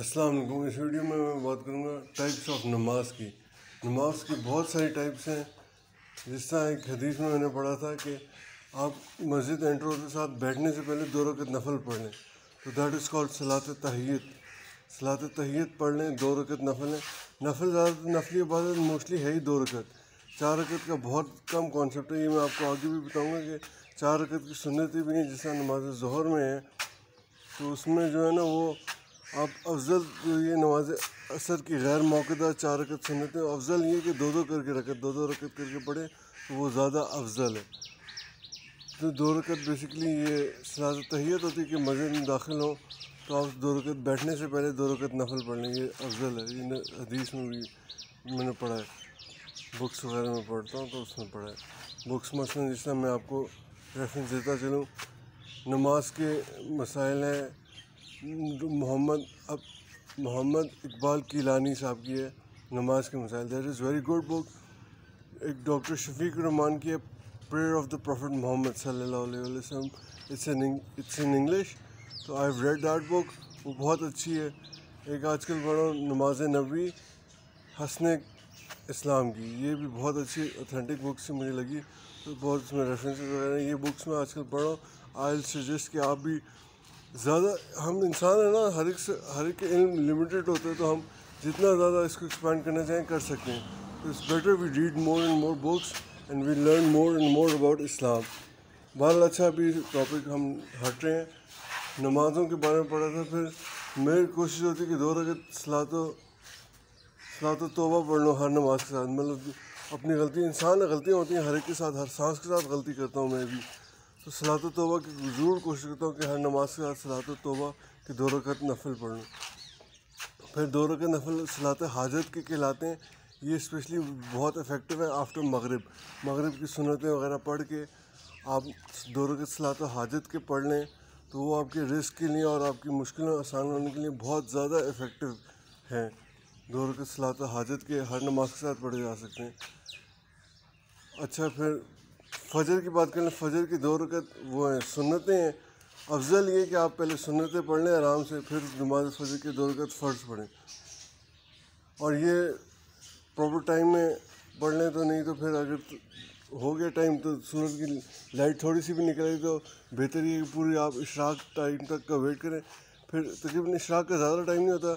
السلام علیکم. اس ویڈیو میں بات کروں گا ٹائپس آف نماز کی. نماز کی بہت ساری ٹائپس ہیں. جس طرح ایک حدیث میں نے پڑھا تھا کہ آپ مسجد انٹر ہوتے ساتھ بیٹھنے سے پہلے 2 رکعت نفل پڑھ لیں, تو دیٹ از کالڈ صلاۃ تحیت. صلاۃ تحیت پڑھ لیں, 2 رکعت نفل ہیں. نفل زیادہ تر نفلی عبادت موسٹلی ہے ہی 2 رکعت. 4 رکعت کا بہت کم کانسیپٹ ہے. یہ میں آپ کو آگے بھی بتاؤں گا کہ 4 رکعت کی سنتیں بھی ہیں. جس طرح نماز ظہر میں ہے, تو اس میں جو ہے نا وہ آپ افضل جو یہ نماز عصر کی غیر موقع 4 رکعت سنتیں, افضل یہ کہ 2 کر کے رکعت 2 رکعت کر کے پڑھیں, تو وہ زیادہ افضل ہے. تو 2 رکعت بیسیکلی یہ صلاۃ تحیت ہوتی ہے کہ مسجد میں داخل ہوں تو آپ 2 رکعت بیٹھنے سے پہلے 2 رکعت نفل پڑھ لیں. یہ افضل ہے. یہ حدیث میں بھی میں نے پڑھا ہے, بکس وغیرہ میں پڑھتا ہوں تو اس میں پڑھا ہے. بکس مثلاً جس طرح میں آپ کو ریفرنس دیتا چلوں, نماز کے مسائل ہیں. محمد اقبال کیلانی صاحب کی ہے نماز کے مسائل. That is very good book. ایک ڈاکٹر شفیق الرحمان کی ہے, پریئر آف دا پروفٹ محمد صلی اللہ علیہ وسلم. اٹس ان انگلش, تو I have read that book. وہ بہت اچھی ہے. ایک آج کل پڑھو نماز نبوی حسن اسلام کی, یہ بھی بہت اچھی اوتھینٹک بک سے مجھے لگی. تو بہت اس میں ریفرنسز وغیرہ ہیں. یہ بکس میں آج کل پڑھو. آئی ول سجیسٹ کہ آپ بھی زیادہ, ہم انسان ہیں نا, ہر ایک کے علم لمیٹیڈ ہوتے ہیں, تو ہم جتنا زیادہ اس کو ایکسپینڈ کرنا چاہیں کر سکتے ہیں. تو it's better we read more and more books and we learn more and more about Islam. بہرحال اچھا, ابھی ٹاپک ہم ہٹ رہے ہیں. نمازوں کے بارے میں پڑھا تھا. پھر میری کوشش ہوتی ہے کہ 2 رکعت صلاۃ و توبہ پڑھ لوں ہر نماز کے ساتھ. مطلب اپنی غلطی, انسان غلطیاں ہوتی ہیں ہر ایک کے ساتھ, ہر سانس کے ساتھ غلطی کرتا ہوں میں بھی. تو صلاۃ و توبہ کی ضرور کوشش کرتا ہوں کہ ہر نماز کے ساتھ صلاۃ و توبہ کی 2 رکعت نفل پڑھ لوں. پھر 2 رکعت نفل صلاۃ حاجت کے کہلاتے ہیں. یہ اسپیشلی بہت افیکٹو ہے آفٹر مغرب کی سنتیں وغیرہ پڑھ کے آپ 2 رکعت صلاۃ حاجت کے پڑھ لیں, تو وہ آپ کے رزق کے لیے اور آپ کی مشکلیں آسان ہونے کے لیے بہت زیادہ افیکٹو ہیں. 2 رکعت صلاۃ حاجت کے ہر نماز کے ساتھ پڑھے جا سکتے ہیں. اچھا, پھر فجر کی بات کریں. فجر کی 2 رکعت وہ ہیں سنتیں ہیں. افضل یہ کہ آپ پہلے سنتیں پڑھ لیں آرام سے, پھر نماز فجر کی 2 رکعت فرض پڑھیں. اور یہ پراپر ٹائم میں پڑھ لیں, تو نہیں تو پھر اگر ہو گیا ٹائم تو سورج کی لائٹ تھوڑی سی بھی نکل آئی تو بہتر یہ کہ پوری آپ اشراق ٹائم تک کا ویٹ کریں. پھر تقریباً اشراق کا زیادہ ٹائم نہیں ہوتا,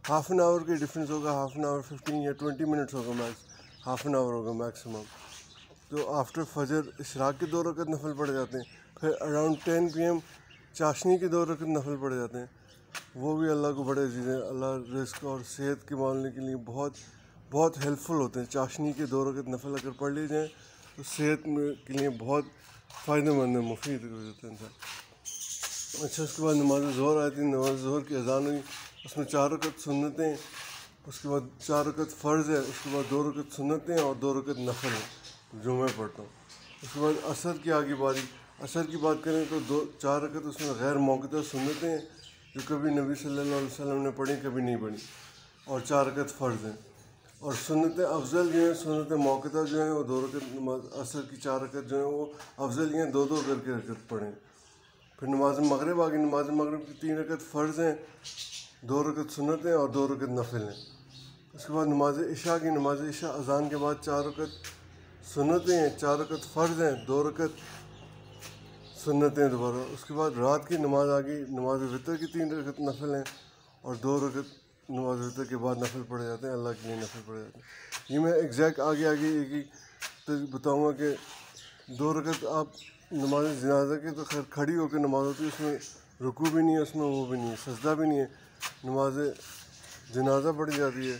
ہاف این آور کا ڈفرینس ہوگا. ہاف این آور 15 یا 20 منٹس ہوگا میکس, ہاف این آور ہوگا میکسیمم. تو آفٹر فجر اشراق کے 2 رکعت نفل پڑے جاتے ہیں. پھر اراؤنڈ 10 PM چاشنی کے 2 رکعت نفل پڑے جاتے ہیں. وہ بھی اللہ کو بڑے عزیز ہیں. اللہ رزق اور صحت کے معاملے کے لیے بہت ہیلپ فل ہوتے ہیں. چاشنی کے 2 رکعت نفل اگر پڑھ لی جائیں تو صحت کے لیے بہت فائدہ مند ہے, مفید ہوتے ہیں انسان. اچھا, اس کے بعد نماز ظہر آتی ہے. نماز ظہر کی اذان ہوئی, اس میں 4 رکعت سنتیں, اس کے بعد 4 رکعت فرض ہے, اس کے بعد 2 رکعت سنتیں اور 2 رکعت نفل ہیں جو میں پڑھتا ہوں. اس کے بعد عصر کی آگے باری. عصر کی بات کریں تو 4 رکعت اس میں غیر موقع سنتیں ہیں جو کبھی نبی صلی اللہ علیہ وسلم نے پڑھی کبھی نہیں پڑھی, اور 4 رکعت فرض ہیں. اور سنتیں افضل جو ہیں, سنتیں موقع جو ہیں وہ 2 رکعت نماز عصر کی 4 رکعت جو ہیں وہ افضل ہیں, 2 کر کے رکعت پڑھیں. پھر نماز مغرب آ گئی. نماز مغرب کی 3 رکعت فرض ہیں, 2 رکعت سنتیں اور 2 رکعت نفل ہیں. اس کے بعد نماز عشاء کی. نماز عشاء اذان کے بعد 4 رکعت سنتیں ہیں, 4 رکعت فرض ہیں, 2 رکعت سنتیں دوبارہ. اس کے بعد رات کی نماز آ گئی. نماز وتر کی 3 رکعت نفل ہیں, اور 2 رکعت نماز وتر کے بعد نفل پڑھے جاتے ہیں, اللہ کے لیے نفل پڑھے جاتے ہیں. یہ میں ایگزیکٹ آگے ایک ہی بتاؤں گا کہ 2 رکعت آپ نماز جنازہ کی تو خیر کھڑی ہو کے نماز ہوتی ہے, اس میں رکوع بھی نہیں ہے, اس میں وہ بھی نہیں ہے, سجدہ بھی نہیں ہے. نماز جنازہ پڑھی جاتی ہے.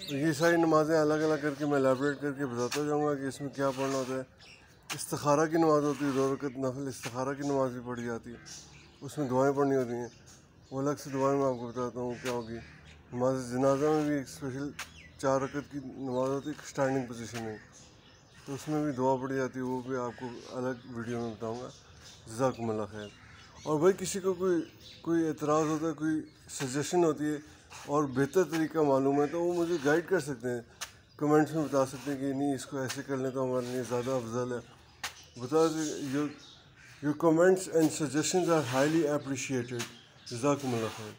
یہ ساری نمازیں الگ الگ کر کے میں الیبریٹ کر کے بتاتا جاؤں گا کہ اس میں کیا پڑھنا ہوتا ہے. استخارہ کی نماز ہوتی ہے 2 رکعت نفل, استخارہ کی نماز بھی پڑھی جاتی ہے. اس میں دعائیں پڑھنی ہوتی ہیں, وہ الگ سے دعائیں میں آپ کو بتاتا ہوں کیا ہوگی. نماز جنازہ میں بھی ایک اسپیشل 4 رکعت کی نماز ہوتی ہے اسٹینڈنگ پوزیشن میں, تو اس میں بھی دعا پڑھی جاتی ہے. وہ بھی آپ کو الگ ویڈیو میں بتاؤں گا. جزاکم اللہ خیر. اور بھائی کسی کو کوئی اعتراض ہوتا ہے, کوئی سجیشن ہوتی ہے اور بہتر طریقہ معلوم ہے, تو وہ مجھے گائیڈ کر سکتے ہیں, کمنٹس میں بتا سکتے ہیں کہ نہیں اس کو ایسے کر لیں تو ہمارے لیے زیادہ افضل ہے. بتا your comments and suggestions are highly appreciated. جزاکم اللہ خیر.